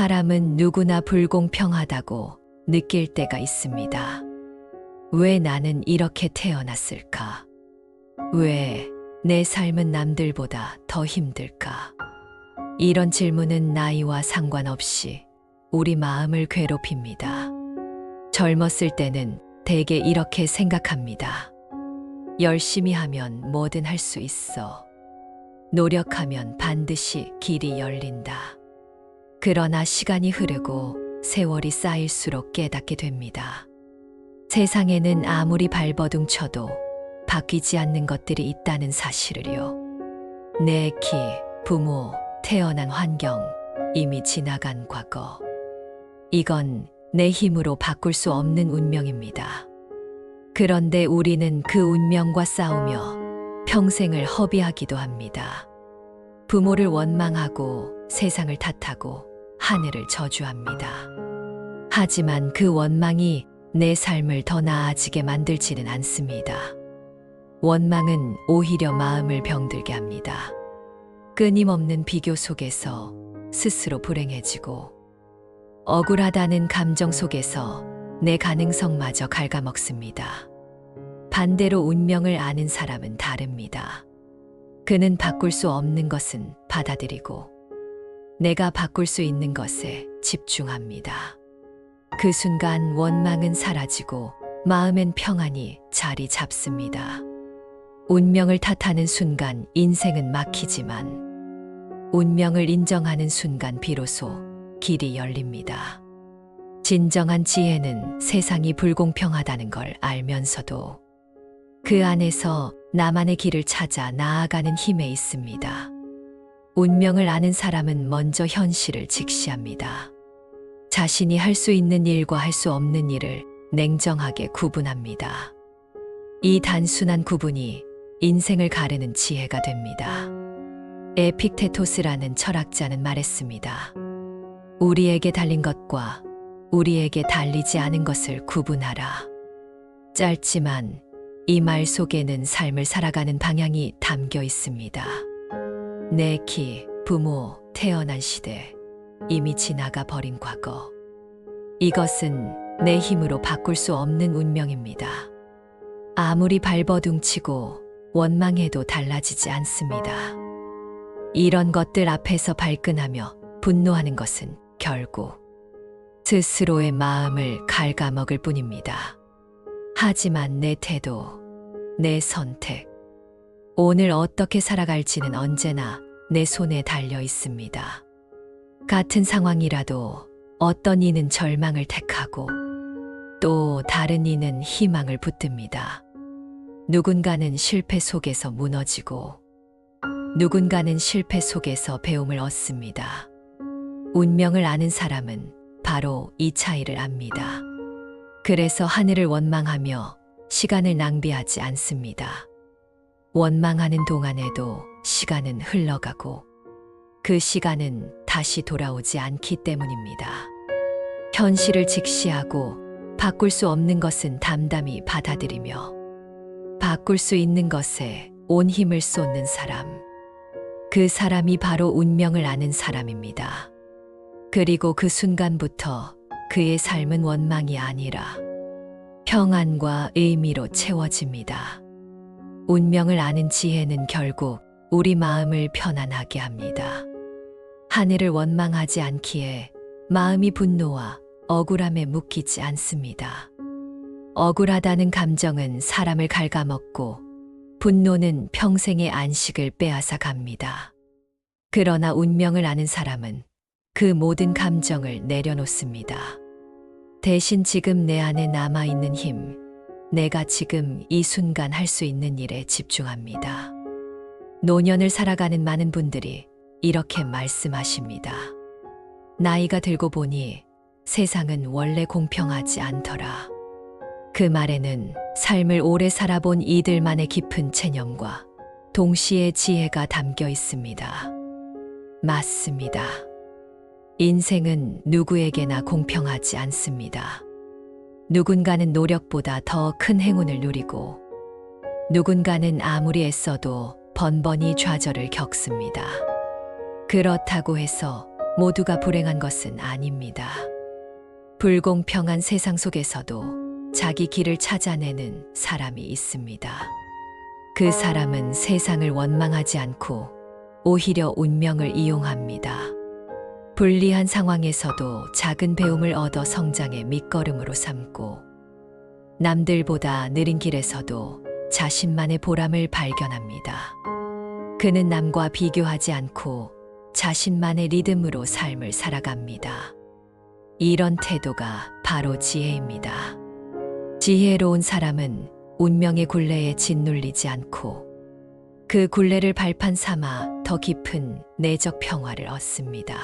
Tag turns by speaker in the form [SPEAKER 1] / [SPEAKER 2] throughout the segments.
[SPEAKER 1] 사람은 누구나 불공평하다고 느낄 때가 있습니다. 왜 나는 이렇게 태어났을까? 왜 내 삶은 남들보다 더 힘들까? 이런 질문은 나이와 상관없이 우리 마음을 괴롭힙니다. 젊었을 때는 대개 이렇게 생각합니다. 열심히 하면 뭐든 할 수 있어. 노력하면 반드시 길이 열린다. 그러나 시간이 흐르고 세월이 쌓일수록 깨닫게 됩니다. 세상에는 아무리 발버둥 쳐도 바뀌지 않는 것들이 있다는 사실을요. 내 키, 부모, 태어난 환경, 이미 지나간 과거. 이건 내 힘으로 바꿀 수 없는 운명입니다. 그런데 우리는 그 운명과 싸우며 평생을 허비하기도 합니다. 부모를 원망하고 세상을 탓하고 하늘을 저주합니다. 하지만 그 원망이 내 삶을 더 나아지게 만들지는 않습니다. 원망은 오히려 마음을 병들게 합니다. 끊임없는 비교 속에서 스스로 불행해지고 억울하다는 감정 속에서 내 가능성마저 갉아먹습니다. 반대로 운명을 아는 사람은 다릅니다. 그는 바꿀 수 없는 것은 받아들이고 내가 바꿀 수 있는 것에 집중합니다. 그 순간 원망은 사라지고 마음엔 평안이 자리 잡습니다. 운명을 탓하는 순간 인생은 막히지만 운명을 인정하는 순간 비로소 길이 열립니다. 진정한 지혜는 세상이 불공평하다는 걸 알면서도 그 안에서 나만의 길을 찾아 나아가는 힘에 있습니다. 운명을 아는 사람은 먼저 현실을 직시합니다. 자신이 할 수 있는 일과 할 수 없는 일을 냉정하게 구분합니다. 이 단순한 구분이 인생을 가르는 지혜가 됩니다. 에픽테토스라는 철학자는 말했습니다. 우리에게 달린 것과 우리에게 달리지 않은 것을 구분하라. 짧지만 이 말 속에는 삶을 살아가는 방향이 담겨 있습니다. 내 키, 부모, 태어난 시대, 이미 지나가 버린 과거. 이것은 내 힘으로 바꿀 수 없는 운명입니다. 아무리 발버둥 치고 원망해도 달라지지 않습니다. 이런 것들 앞에서 발끈하며 분노하는 것은 결국 스스로의 마음을 갉아먹을 뿐입니다. 하지만 내 태도, 내 선택, 오늘 어떻게 살아갈지는 언제나 내 손에 달려 있습니다. 같은 상황이라도 어떤 이는 절망을 택하고 또 다른 이는 희망을 붙듭니다. 누군가는 실패 속에서 무너지고 누군가는 실패 속에서 배움을 얻습니다. 운명을 아는 사람은 바로 이 차이를 압니다. 그래서 하늘을 원망하며 시간을 낭비하지 않습니다. 원망하는 동안에도 시간은 흘러가고 그 시간은 다시 돌아오지 않기 때문입니다. 현실을 직시하고 바꿀 수 없는 것은 담담히 받아들이며 바꿀 수 있는 것에 온 힘을 쏟는 사람. 그 사람이 바로 운명을 아는 사람입니다. 그리고 그 순간부터 그의 삶은 원망이 아니라 평안과 의미로 채워집니다. 운명을 아는 지혜는 결국 우리 마음을 편안하게 합니다. 하늘을 원망하지 않기에 마음이 분노와 억울함에 묶이지 않습니다. 억울하다는 감정은 사람을 갉아먹고 분노는 평생의 안식을 빼앗아 갑니다. 그러나 운명을 아는 사람은 그 모든 감정을 내려놓습니다. 대신 지금 내 안에 남아있는 힘, 내가 지금 이 순간 할 수 있는 일에 집중합니다. 노년을 살아가는 많은 분들이 이렇게 말씀하십니다. 나이가 들고 보니 세상은 원래 공평하지 않더라. 그 말에는 삶을 오래 살아본 이들만의 깊은 체념과 동시에 지혜가 담겨 있습니다. 맞습니다. 인생은 누구에게나 공평하지 않습니다. 누군가는 노력보다 더 큰 행운을 누리고 누군가는 아무리 애써도 번번이 좌절을 겪습니다. 그렇다고 해서 모두가 불행한 것은 아닙니다. 불공평한 세상 속에서도 자기 길을 찾아내는 사람이 있습니다. 그 사람은 세상을 원망하지 않고 오히려 운명을 이용합니다. 불리한 상황에서도 작은 배움을 얻어 성장의 밑거름으로 삼고, 남들보다 느린 길에서도 자신만의 보람을 발견합니다. 그는 남과 비교하지 않고 자신만의 리듬으로 삶을 살아갑니다. 이런 태도가 바로 지혜입니다. 지혜로운 사람은 운명의 굴레에 짓눌리지 않고 그 굴레를 발판 삼아 더 깊은 내적 평화를 얻습니다.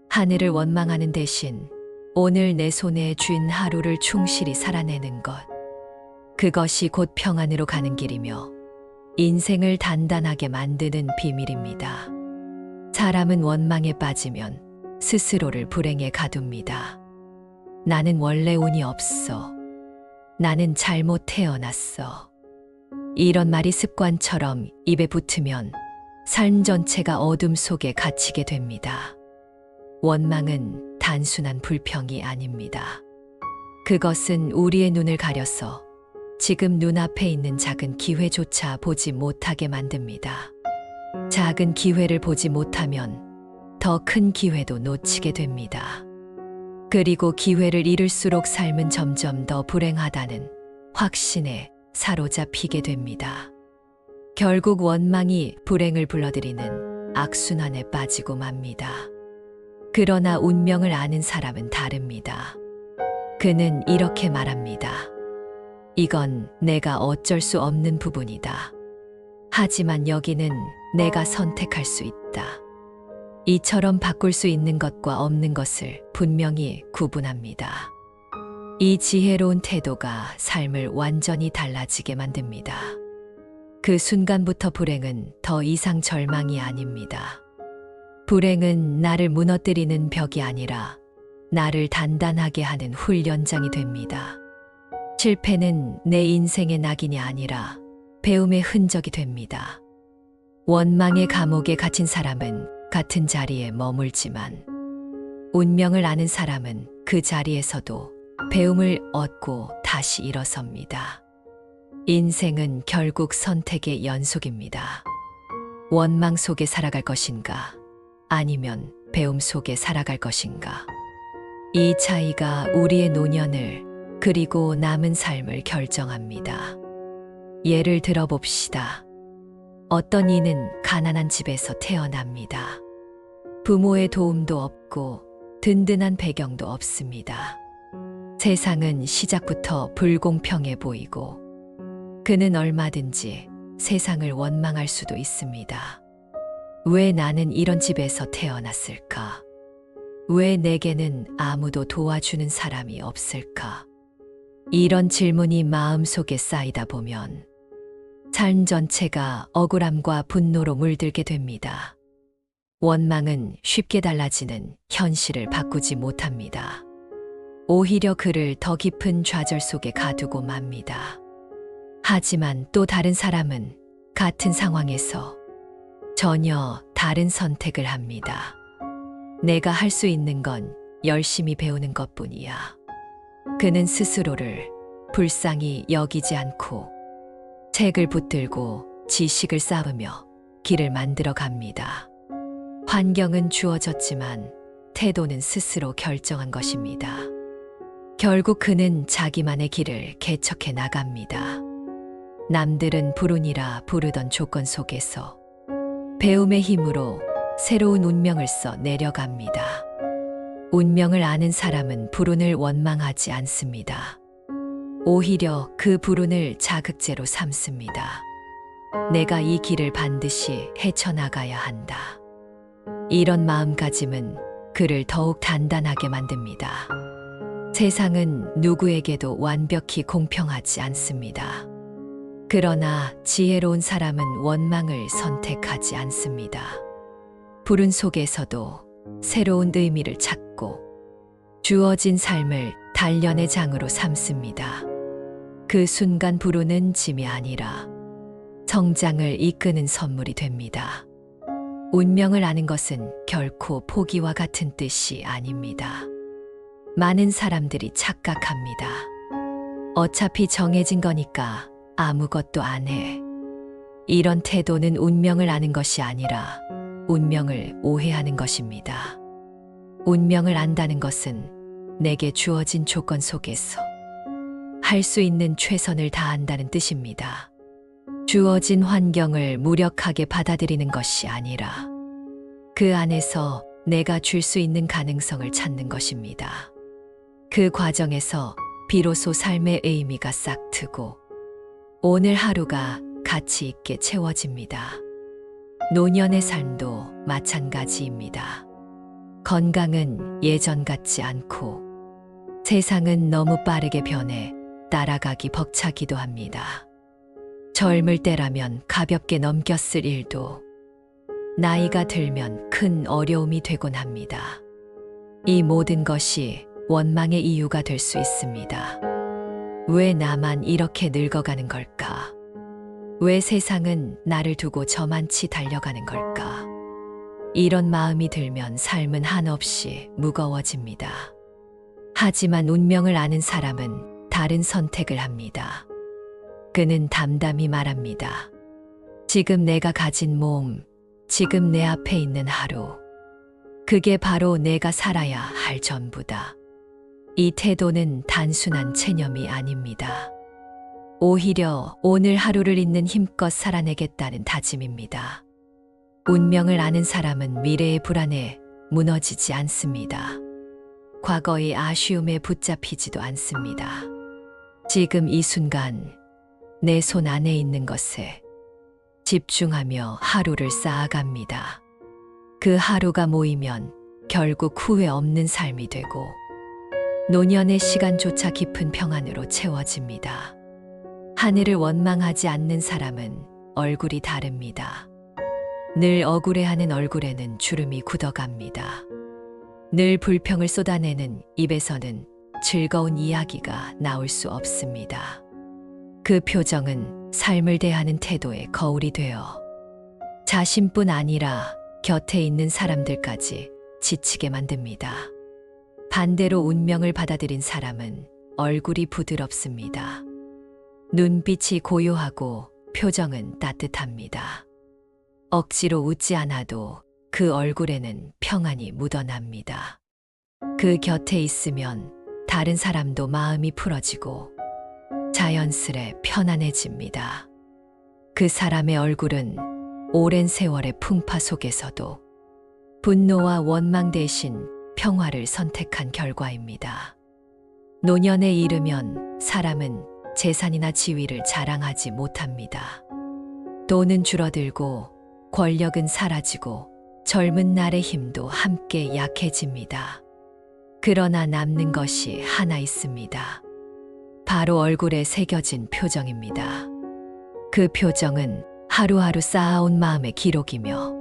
[SPEAKER 1] 하늘을 원망하는 대신 오늘 내 손에 쥔 하루를 충실히 살아내는 것, 그것이 곧 평안으로 가는 길이며 인생을 단단하게 만드는 비밀입니다. 사람은 원망에 빠지면 스스로를 불행에 가둡니다. 나는 원래 운이 없어. 나는 잘못 태어났어. 이런 말이 습관처럼 입에 붙으면 삶 전체가 어둠 속에 갇히게 됩니다. 원망은 단순한 불평이 아닙니다. 그것은 우리의 눈을 가려서 지금 눈앞에 있는 작은 기회조차 보지 못하게 만듭니다. 작은 기회를 보지 못하면 더 큰 기회도 놓치게 됩니다. 그리고 기회를 잃을수록 삶은 점점 더 불행하다는 확신에 사로잡히게 됩니다. 결국 원망이 불행을 불러들이는 악순환에 빠지고 맙니다. 그러나 운명을 아는 사람은 다릅니다. 그는 이렇게 말합니다. 이건 내가 어쩔 수 없는 부분이다. 하지만 여기는 내가 선택할 수 있다. 이처럼 바꿀 수 있는 것과 없는 것을 분명히 구분합니다. 이 지혜로운 태도가 삶을 완전히 달라지게 만듭니다. 그 순간부터 불행은 더 이상 절망이 아닙니다. 불행은 나를 무너뜨리는 벽이 아니라 나를 단단하게 하는 훈련장이 됩니다. 실패는 내 인생의 낙인이 아니라 배움의 흔적이 됩니다. 원망의 감옥에 갇힌 사람은 같은 자리에 머물지만 운명을 아는 사람은 그 자리에서도 배움을 얻고 다시 일어섭니다. 인생은 결국 선택의 연속입니다. 원망 속에 살아갈 것인가, 아니면 배움 속에 살아갈 것인가. 이 차이가 우리의 노년을 그리고 남은 삶을 결정합니다. 예를 들어봅시다. 어떤 이는 가난한 집에서 태어납니다. 부모의 도움도 없고 든든한 배경도 없습니다. 세상은 시작부터 불공평해 보이고 그는 얼마든지 세상을 원망할 수도 있습니다. 왜 나는 이런 집에서 태어났을까? 왜 내게는 아무도 도와주는 사람이 없을까? 이런 질문이 마음속에 쌓이다 보면 삶 전체가 억울함과 분노로 물들게 됩니다. 원망은 쉽게 달라지는 현실을 바꾸지 못합니다. 오히려 그를 더 깊은 좌절 속에 가두고 맙니다. 하지만 또 다른 사람은 같은 상황에서 전혀 다른 선택을 합니다. 내가 할 수 있는 건 열심히 배우는 것뿐이야. 그는 스스로를 불쌍히 여기지 않고 책을 붙들고 지식을 쌓으며 길을 만들어 갑니다. 환경은 주어졌지만 태도는 스스로 결정한 것입니다. 결국 그는 자기만의 길을 개척해 나갑니다. 남들은 불운이라 부르던 조건 속에서 배움의 힘으로 새로운 운명을 써 내려갑니다. 운명을 아는 사람은 불운을 원망하지 않습니다. 오히려 그 불운을 자극제로 삼습니다. 내가 이 길을 반드시 헤쳐나가야 한다. 이런 마음가짐은 그를 더욱 단단하게 만듭니다. 세상은 누구에게도 완벽히 공평하지 않습니다. 그러나 지혜로운 사람은 원망을 선택하지 않습니다. 불운 속에서도 새로운 의미를 찾고 주어진 삶을 단련의 장으로 삼습니다. 그 순간 불운은 짐이 아니라 성장을 이끄는 선물이 됩니다. 운명을 아는 것은 결코 포기와 같은 뜻이 아닙니다. 많은 사람들이 착각합니다. 어차피 정해진 거니까 아무것도 안 해. 이런 태도는 운명을 아는 것이 아니라 운명을 오해하는 것입니다. 운명을 안다는 것은 내게 주어진 조건 속에서 할 수 있는 최선을 다한다는 뜻입니다. 주어진 환경을 무력하게 받아들이는 것이 아니라 그 안에서 내가 줄 수 있는 가능성을 찾는 것입니다. 그 과정에서 비로소 삶의 의미가 싹트고 오늘 하루가 가치 있게 채워집니다. 노년의 삶도 마찬가지입니다. 건강은 예전 같지 않고 세상은 너무 빠르게 변해 따라가기 벅차기도 합니다. 젊을 때라면 가볍게 넘겼을 일도 나이가 들면 큰 어려움이 되곤 합니다. 이 모든 것이 원망의 이유가 될 수 있습니다. 왜 나만 이렇게 늙어가는 걸까? 왜 세상은 나를 두고 저만치 달려가는 걸까? 이런 마음이 들면 삶은 한없이 무거워집니다. 하지만 운명을 아는 사람은 다른 선택을 합니다. 그는 담담히 말합니다. 지금 내가 가진 몸, 지금 내 앞에 있는 하루, 그게 바로 내가 살아야 할 전부다. 이 태도는 단순한 체념이 아닙니다. 오히려 오늘 하루를 있는 힘껏 살아내겠다는 다짐입니다. 운명을 아는 사람은 미래의 불안에 무너지지 않습니다. 과거의 아쉬움에 붙잡히지도 않습니다. 지금 이 순간 내 손 안에 있는 것에 집중하며 하루를 쌓아갑니다. 그 하루가 모이면 결국 후회 없는 삶이 되고 노년의 시간조차 깊은 평안으로 채워집니다. 하늘을 원망하지 않는 사람은 얼굴이 다릅니다. 늘 억울해하는 얼굴에는 주름이 굳어갑니다. 늘 불평을 쏟아내는 입에서는 즐거운 이야기가 나올 수 없습니다. 그 표정은 삶을 대하는 태도의 거울이 되어 자신뿐 아니라 곁에 있는 사람들까지 지치게 만듭니다. 반대로 운명을 받아들인 사람은 얼굴이 부드럽습니다. 눈빛이 고요하고 표정은 따뜻합니다. 억지로 웃지 않아도 그 얼굴에는 평안이 묻어납니다. 그 곁에 있으면 다른 사람도 마음이 풀어지고 자연스레 편안해집니다. 그 사람의 얼굴은 오랜 세월의 풍파 속에서도 분노와 원망 대신 평화를 선택한 결과입니다. 노년에 이르면 사람은 재산이나 지위를 자랑하지 못합니다. 돈은 줄어들고 권력은 사라지고 젊은 날의 힘도 함께 약해집니다. 그러나 남는 것이 하나 있습니다. 바로 얼굴에 새겨진 표정입니다. 그 표정은 하루하루 쌓아온 마음의 기록이며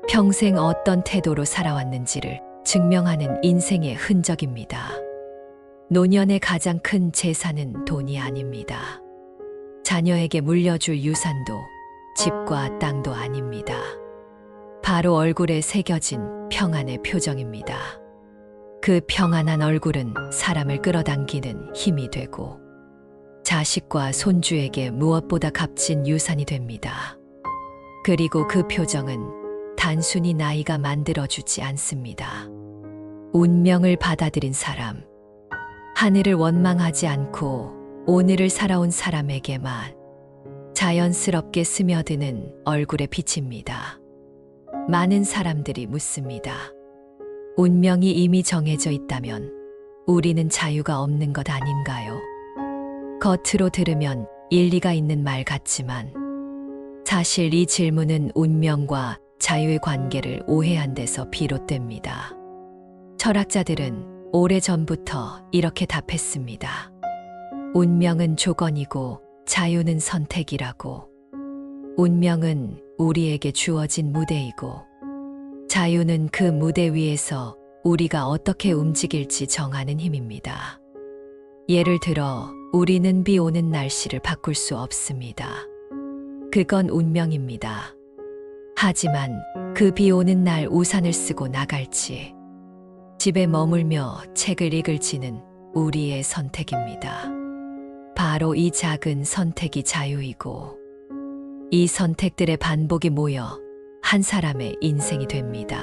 [SPEAKER 1] 평생 어떤 태도로 살아왔는지를 증명하는 인생의 흔적입니다. 노년의 가장 큰 재산은 돈이 아닙니다. 자녀에게 물려줄 유산도 집과 땅도 아닙니다. 바로 얼굴에 새겨진 평안의 표정입니다. 그 평안한 얼굴은 사람을 끌어당기는 힘이 되고 자식과 손주에게 무엇보다 값진 유산이 됩니다. 그리고 그 표정은 단순히 나이가 만들어주지 않습니다. 운명을 받아들인 사람, 하늘을 원망하지 않고 오늘을 살아온 사람에게만 자연스럽게 스며드는 얼굴의 빛입니다. 많은 사람들이 묻습니다. 운명이 이미 정해져 있다면 우리는 자유가 없는 것 아닌가요? 겉으로 들으면 일리가 있는 말 같지만 사실 이 질문은 운명과 자유의 관계를 오해한 데서 비롯됩니다. 철학자들은 오래전부터 이렇게 답했습니다. 운명은 조건이고 자유는 선택이라고. 운명은 우리에게 주어진 무대이고 자유는 그 무대 위에서 우리가 어떻게 움직일지 정하는 힘입니다. 예를 들어 우리는 비 오는 날씨를 바꿀 수 없습니다. 그건 운명입니다. 하지만 그 그 비 오는 날 우산을 쓰고 나갈지, 집에 머물며 책을 읽을지는 우리의 선택입니다. 바로 이 작은 선택이 자유이고, 이 선택들의 반복이 모여 한 사람의 인생이 됩니다.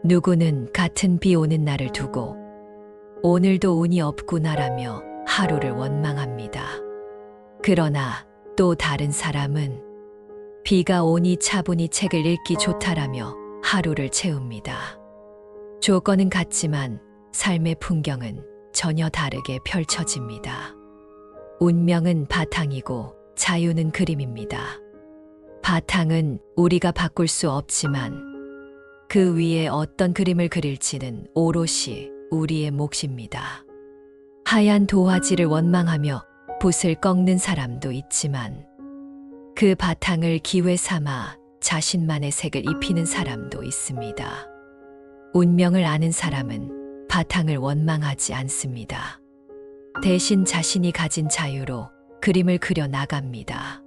[SPEAKER 1] 누구는 같은 비 오는 날을 두고 오늘도 운이 없구나라며 하루를 원망합니다. 그러나 또 다른 사람은 비가 오니 차분히 책을 읽기 좋다라며 하루를 채웁니다. 조건은 같지만 삶의 풍경은 전혀 다르게 펼쳐집니다. 운명은 바탕이고 자유는 그림입니다. 바탕은 우리가 바꿀 수 없지만 그 위에 어떤 그림을 그릴지는 오롯이 우리의 몫입니다. 하얀 도화지를 원망하며 붓을 꺾는 사람도 있지만 그 바탕을 기회 삼아 자신만의 색을 입히는 사람도 있습니다. 운명을 아는 사람은 바탕을 원망하지 않습니다. 대신 자신이 가진 자유로 그림을 그려 나갑니다.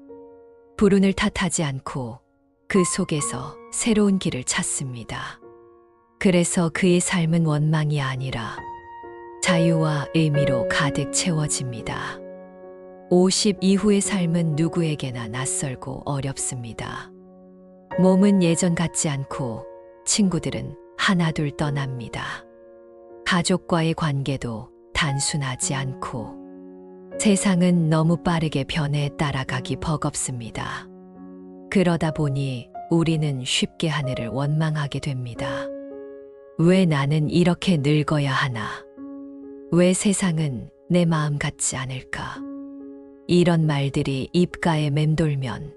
[SPEAKER 1] 불운을 탓하지 않고 그 속에서 새로운 길을 찾습니다. 그래서 그의 삶은 원망이 아니라 자유와 의미로 가득 채워집니다. 50 이후의 삶은 누구에게나 낯설고 어렵습니다. 몸은 예전 같지 않고 친구들은 하나둘 떠납니다. 가족과의 관계도 단순하지 않고 세상은 너무 빠르게 변해 따라가기 버겁습니다. 그러다 보니 우리는 쉽게 하늘을 원망하게 됩니다. 왜 나는 이렇게 늙어야 하나? 왜 세상은 내 마음 같지 않을까? 이런 말들이 입가에 맴돌면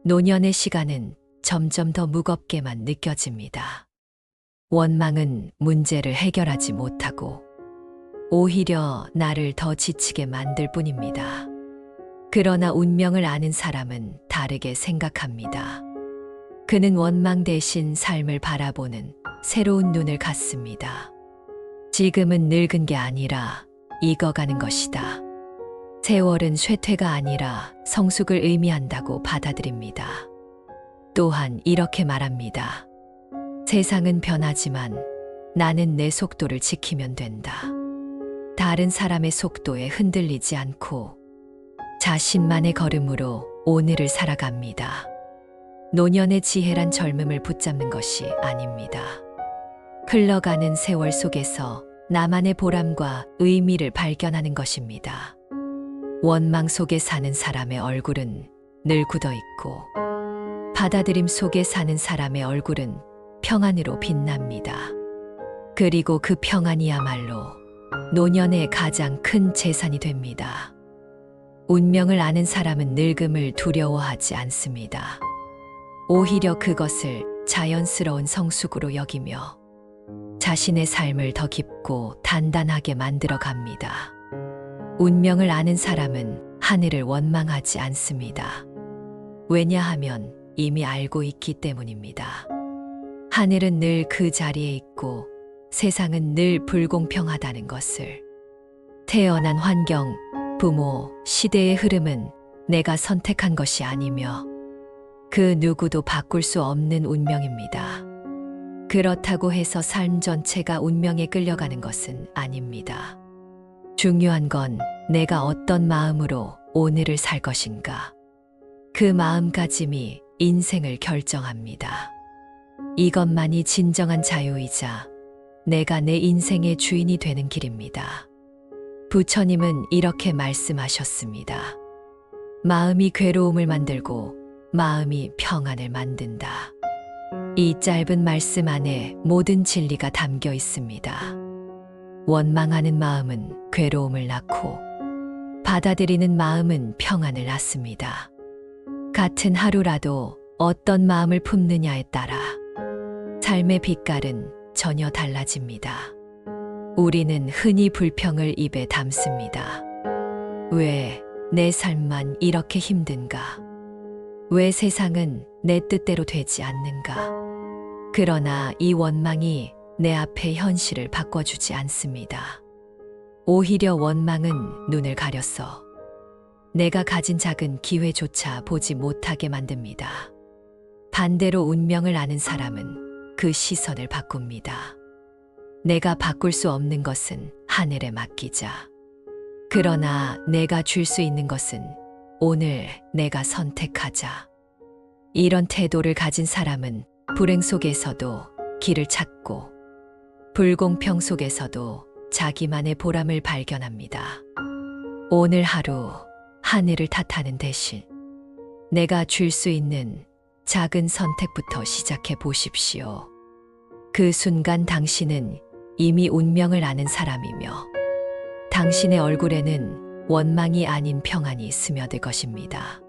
[SPEAKER 1] 노년의 시간은 점점 더 무겁게만 느껴집니다. 원망은 문제를 해결하지 못하고 오히려 나를 더 지치게 만들 뿐입니다. 그러나 운명을 아는 사람은 다르게 생각합니다. 그는 원망 대신 삶을 바라보는 새로운 눈을 갖습니다. 지금은 늙은 게 아니라 익어가는 것이다. 세월은 쇠퇴가 아니라 성숙을 의미한다고 받아들입니다. 또한 이렇게 말합니다. 세상은 변하지만 나는 내 속도를 지키면 된다. 다른 사람의 속도에 흔들리지 않고 자신만의 걸음으로 오늘을 살아갑니다. 노년의 지혜란 젊음을 붙잡는 것이 아닙니다. 흘러가는 세월 속에서 나만의 보람과 의미를 발견하는 것입니다. 원망 속에 사는 사람의 얼굴은 늘 굳어 있고 받아들임 속에 사는 사람의 얼굴은 평안으로 빛납니다. 그리고 그 평안이야말로 노년의 가장 큰 재산이 됩니다. 운명을 아는 사람은 늙음을 두려워하지 않습니다. 오히려 그것을 자연스러운 성숙으로 여기며 자신의 삶을 더 깊고 단단하게 만들어 갑니다. 운명을 아는 사람은 하늘을 원망하지 않습니다. 왜냐하면 이미 알고 있기 때문입니다. 하늘은 늘 그 자리에 있고 세상은 늘 불공평하다는 것을. 태어난 환경, 부모, 시대의 흐름은 내가 선택한 것이 아니며 그 누구도 바꿀 수 없는 운명입니다. 그렇다고 해서 삶 전체가 운명에 끌려가는 것은 아닙니다. 중요한 건 내가 어떤 마음으로 오늘을 살 것인가. 그 마음가짐이 인생을 결정합니다. 이것만이 진정한 자유이자 내가 내 인생의 주인이 되는 길입니다. 부처님은 이렇게 말씀하셨습니다. 마음이 괴로움을 만들고 마음이 평안을 만든다. 이 짧은 말씀 안에 모든 진리가 담겨 있습니다. 원망하는 마음은 괴로움을 낳고 받아들이는 마음은 평안을 낳습니다. 같은 하루라도 어떤 마음을 품느냐에 따라 삶의 빛깔은 전혀 달라집니다. 우리는 흔히 불평을 입에 담습니다. 왜 내 삶만 이렇게 힘든가? 왜 세상은 내 뜻대로 되지 않는가? 그러나 이 원망이 내 앞의 현실을 바꿔주지 않습니다. 오히려 원망은 눈을 가려서 내가 가진 작은 기회조차 보지 못하게 만듭니다. 반대로 운명을 아는 사람은 그 시선을 바꿉니다. 내가 바꿀 수 없는 것은 하늘에 맡기자. 그러나 내가 줄 수 있는 것은 오늘 내가 선택하자. 이런 태도를 가진 사람은 불행 속에서도 길을 찾고 불공평 속에서도 자기만의 보람을 발견합니다. 오늘 하루 하늘을 탓하는 대신 내가 줄 수 있는 작은 선택부터 시작해 보십시오. 그 순간 당신은 이미 운명을 아는 사람이며 당신의 얼굴에는 원망이 아닌 평안이 스며들 것입니다.